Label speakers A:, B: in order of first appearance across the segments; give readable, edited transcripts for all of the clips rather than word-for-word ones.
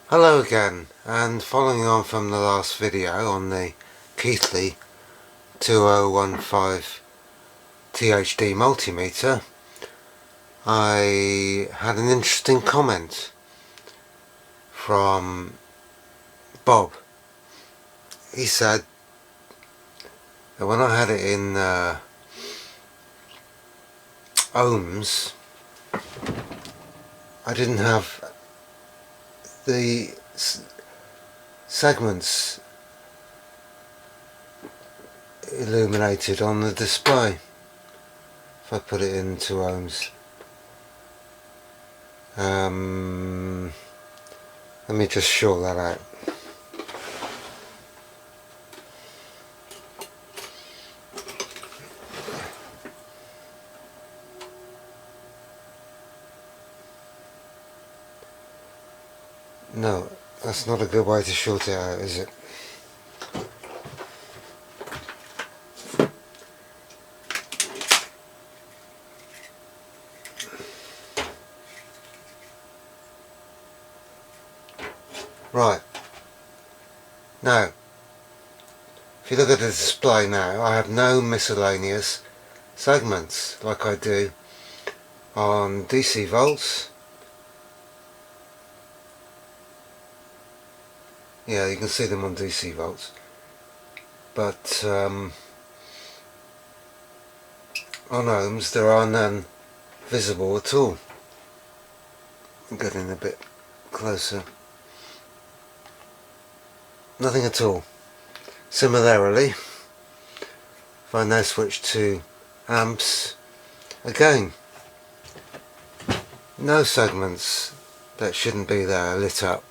A: Hello again, and following on from the last video on the Keithley 2015 THD multimeter, I had an interesting comment from Bob. He said that when I had it in ohms, I didn't have the segments illuminated on the display if I put it into ohms. Let me just sort that out. No, that's not a good way to short it out, is it? Right. Now, if you look at the display now, I have no miscellaneous segments like I do on DC volts. Yeah, you can see them on DC volts, but on ohms there are none visible at all. I'm getting a bit closer. Nothing at all. Similarly, if I now switch to amps, again, no segments that shouldn't be there lit up.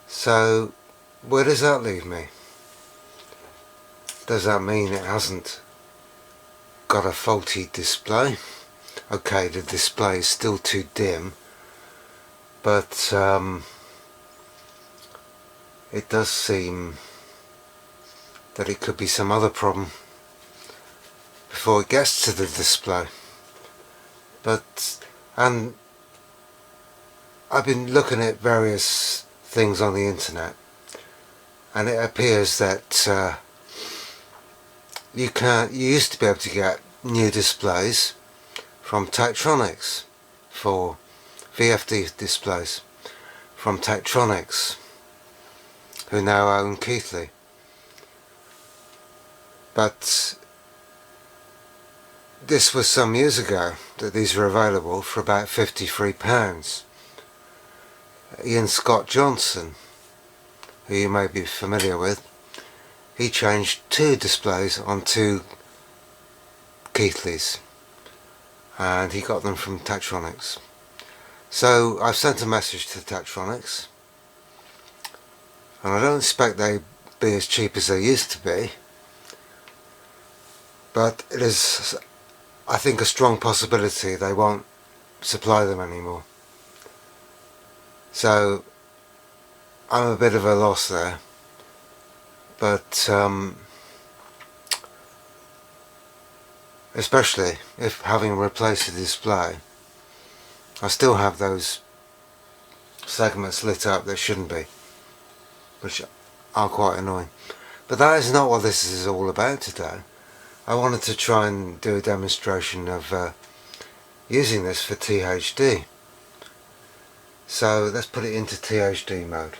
A: So where does that leave me? Does that mean it hasn't got a faulty display? Okay, the display is still too dim, but it does seem that it could be some other problem before it gets to the display. And I've been looking at various things on the internet, and it appears that you used to be able to get new displays from Tektronix, for VFD displays from Tektronix, who now own Keithley. But this was some years ago that these were available for about £53. Ian Scott Johnson, who you may be familiar with, he changed 2 displays on 2 Keithleys, and he got them from Tektronix. So I've sent a message to Tektronix, and I don't expect they'd be as cheap as they used to be, but it is, I think, a strong possibility they won't supply them anymore. So I'm a bit of a loss there, but especially if, having replaced the display, I still have those segments lit up that shouldn't be, which are quite annoying. But that is not what this is all about today. I wanted to try and do a demonstration of using this for THD. So let's put it into THD mode.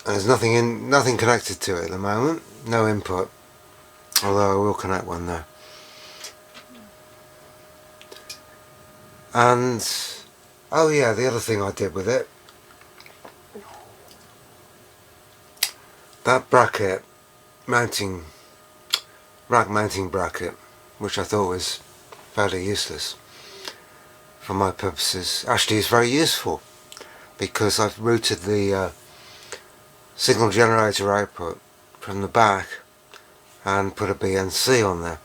A: And there's nothing connected to it at the moment, no input, although I will connect one there. And oh yeah, the other thing I did with it, that bracket rack mounting bracket, which I thought was fairly useless for my purposes, actually is very useful, because I've routed the signal generator output from the back and put a BNC on there,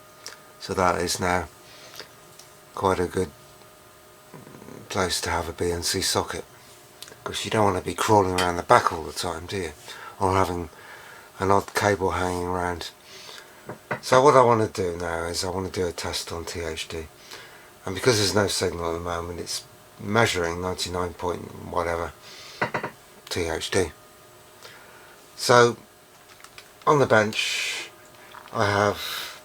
A: so that is now quite a good place to have a BNC socket, because you don't want to be crawling around the back all the time, do you, or having an odd cable hanging around. So what I want to do now is I want to do a test on THD, and because there's no signal at the moment, it's measuring 99 point whatever THD. So on the bench I have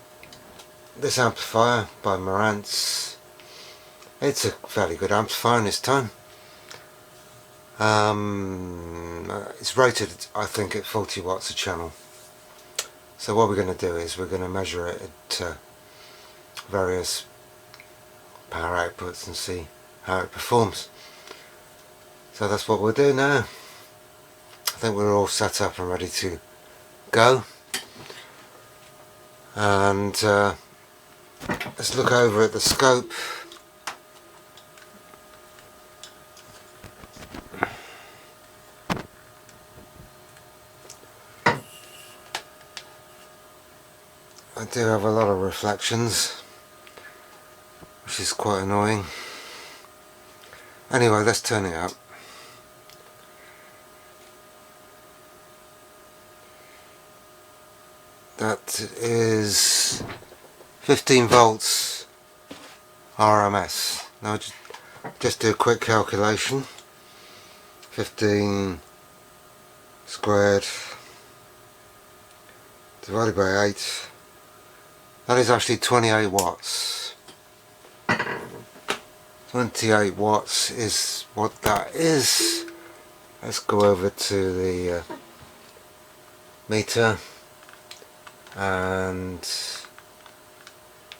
A: this amplifier by Marantz. It's a fairly good amplifier in its time. It's rated, I think, at 40 watts a channel. So what we're going to do is we're going to measure it at various power outputs and see how it performs. So that's what we'll do now. I think we're all set up and ready to go. And let's look over at the scope. I do have a lot of reflections, which is quite annoying. Anyway, let's turn it up. That is 15 volts RMS. Now just do a quick calculation. 15 squared divided by 8. That is actually 28 watts. 28 watts is what that is. Let's go over to the meter, and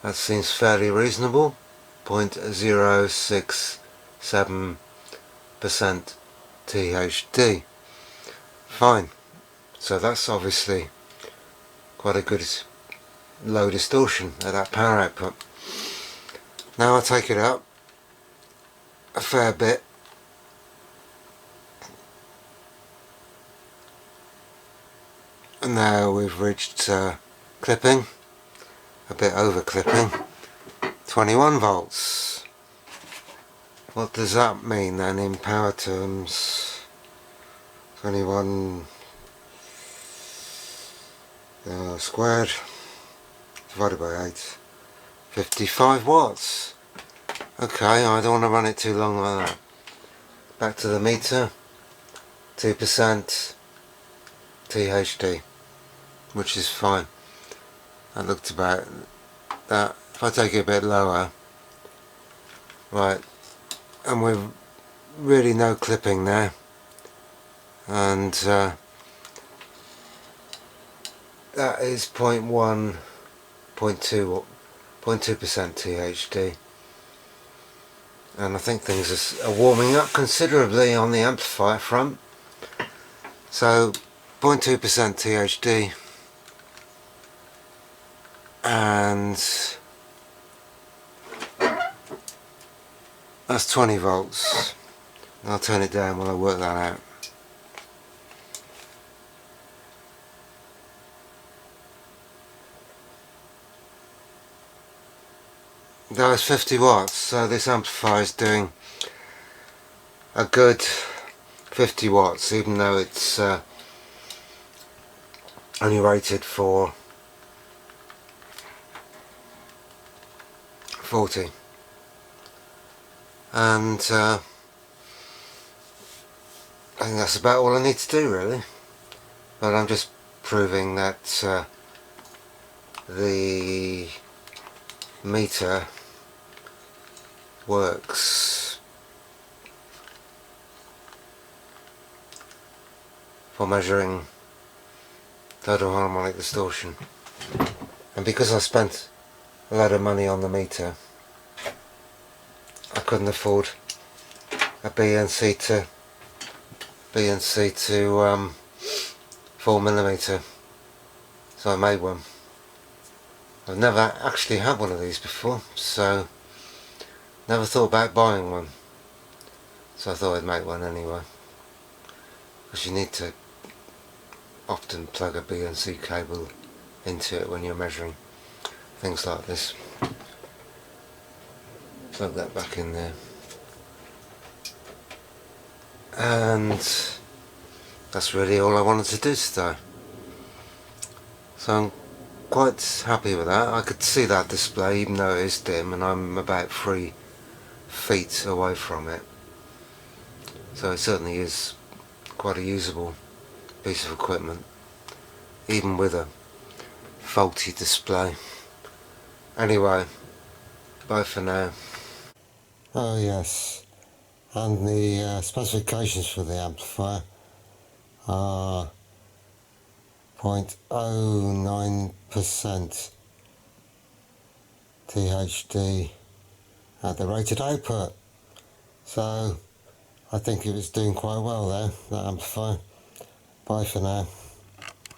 A: that seems fairly reasonable. 0.067% THD. Fine. So that's obviously quite a good low distortion at that power output. Now I'll take it up a fair bit. And now we've reached clipping, a bit over clipping, 21 volts. What does that mean then in power terms? 21 squared divided by 8, 55 watts. Okay, I don't want to run it too long like that. Back to the meter, 2% THD, which is fine. That looked about that. If I take it a bit lower, right, and we've really no clipping there, and that is 0.1, 0.2% THD, and I think things are warming up considerably on the amplifier front. So 0.2% THD, and that's 20 volts. I'll turn it down while I work that out. That was 50 watts, so this amplifier is doing a good 50 watts, even though it's only rated for 40. And I think that's about all I need to do, really. But I'm just proving that the meter works for measuring total harmonic distortion. And because I spent a lot of money on the meter, I couldn't afford a BNC to 4mm, so I made one. I've never actually had one of these before, so never thought about buying one, so I thought I'd make one anyway, because you need to often plug a BNC cable into it when you're measuring things like this. Plug that back in there, and that's really all I wanted to do today. So I'm quite happy with that. I could see that display even though it is dim, and I'm about 3 feet away from it. So it certainly is quite a usable piece of equipment, even with a faulty display. Anyway, bye for now. Oh yes, and the specifications for the amplifier are 0.09% THD at the rated output. So I think it was doing quite well there, that amplifier. Bye for now.